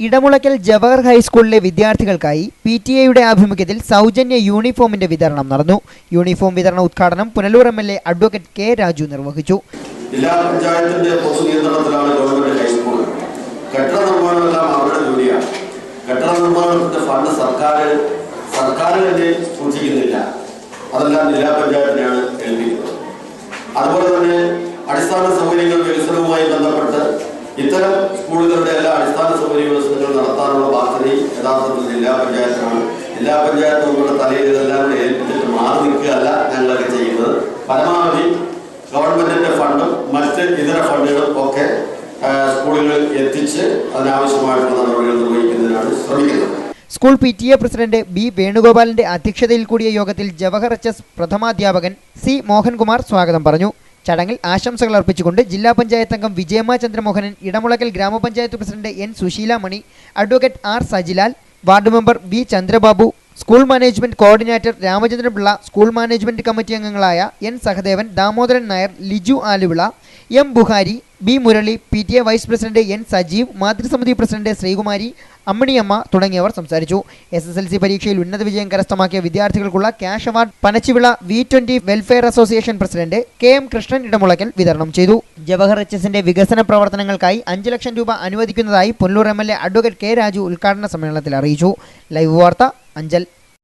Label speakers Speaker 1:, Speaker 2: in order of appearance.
Speaker 1: ഇടമുളയ്ക്കൽ ജവഹർ ഹൈസ്കൂളിലെ വിദ്യാർത്ഥികൾക്കായി PTA ആഭിമുഖ്യത്തിൽ സൗജന്യ യൂണിഫോമിന്റെ വിതരണം നടന്നു. യൂണിഫോം വിതരണ ഉദ്ഘാടനം Punalur MLA advocate K. Raju നിർവഹിച്ചു.
Speaker 2: ജില്ലാ പഞ്ചായത്തിന്റെ പൊതു നിയന്ത്രണത്തിലാണ് ഗവൺമെന്റ് ഹൈസ്കൂൾ. കെട്ടിട നിർമ്മാണമെല്ലാം അവരുടെ ജോലിയാണ്. കെട്ടിട നിർമ്മാണത്തിന്റെ ഫണ്ട് സർക്കാർ തന്നെ സൂക്ഷിക്കുന്നില്ല. അതെല്ലാം ജില്ലാ പഞ്ചായത്തിനാണ് ഏൽപ്പിക്കുന്നത്. അതുപോലെ തന്നെ അടിസ്ഥാന സൗകര്യങ്ങൾ വികസനവുമായി ബന്ധപ്പെട്ട് ഇത്തരം സ്കൂളുകളുടെ എല്ലാ അടിസ്ഥാന സൗകര്യ വ്യവസ്ഥകൾ നടത്താനുള്ള ബാധ്യതയും യഥാർത്ഥത്തിൽ ജില്ലാ പഞ്ചായത്തിനാണ്. ജില്ലാ പഞ്ചായത്ത് നമ്മുടെ തലയിൽ ഇതെല്ലാം കൂടെ ഏൽപ്പിച്ചിട്ട് മാറി നിൽക്കുകയല്ല ഞങ്ങളൊക്കെ ചെയ്യുന്നത്. പരമാവധി ഗവൺമെന്റിന്റെ ഫണ്ടും മറ്റ് ഇതര ഫണ്ടുകളും ഒക്കെ സ്കൂളുകളിൽ എത്തിച്ച് അതിനാവശ്യമായിട്ടുള്ള നടപടികൾ നിർവഹിക്കുന്നതിനാണ് ശ്രമിക്കുന്നത്.
Speaker 1: School PTA president B. വേണുഗോപാലിന്റെ അധ്യക്ഷതയിൽ കൂടിയ യോഗത്തിൽ ജവഹർ HS പ്രഥമാധ്യാപകൻ C. മോഹൻകുമാർ സ്വാഗതം പറഞ്ഞു. ചടങ്ങിൽ ആശംസകൾ അർപ്പിച്ചുകൊണ്ട് ജില്ലാ പഞ്ചായത്ത് അംഗം വിജയമ്മ ചന്ദ്രമോഹനൻ, ഇടമുളയ്ക്കൽ ഗ്രാമപഞ്ചായത്ത് president N. Susheela Mani, advocate R. Sajilal, ward member B. Chandrababu, school management coordinator Ramachandrapillai, school management committee അംഗങ്ങളായ N. Sahadevan, Damodaran Nair, Liju Aluvila, M. Buhari, B. Murali, PTA vice president N. Sajeev, മാതൃസമിതി പ്രസിഡന്റ് ശ്രീകുമാരി, അമ്മിണിയമ്മ തുടങ്ങിയവർ സംസാരിച്ചു. SSLC പരീക്ഷയിൽ ഉന്നത വിജയം കരസ്ഥമാക്കിയ വിദ്യാർത്ഥികൾക്കുള്ള cash award Panachivila V20 welfare association president K. M. Krishnan Edamulakkal വിതരണം ചെയ്തു. ജവഹർ HSന്റെ വികസന പ്രവർത്തനങ്ങൾക്കായി 5 ലക്ഷം രൂപ അനുവദിക്കുന്നതായി Punalur MLA advocate K. Raju ഉദ്ഘാടന സമ്മേളനത്തിൽ അറിയിച്ചു. ലൈവ് വാർത്ത അഞ്ചൽ.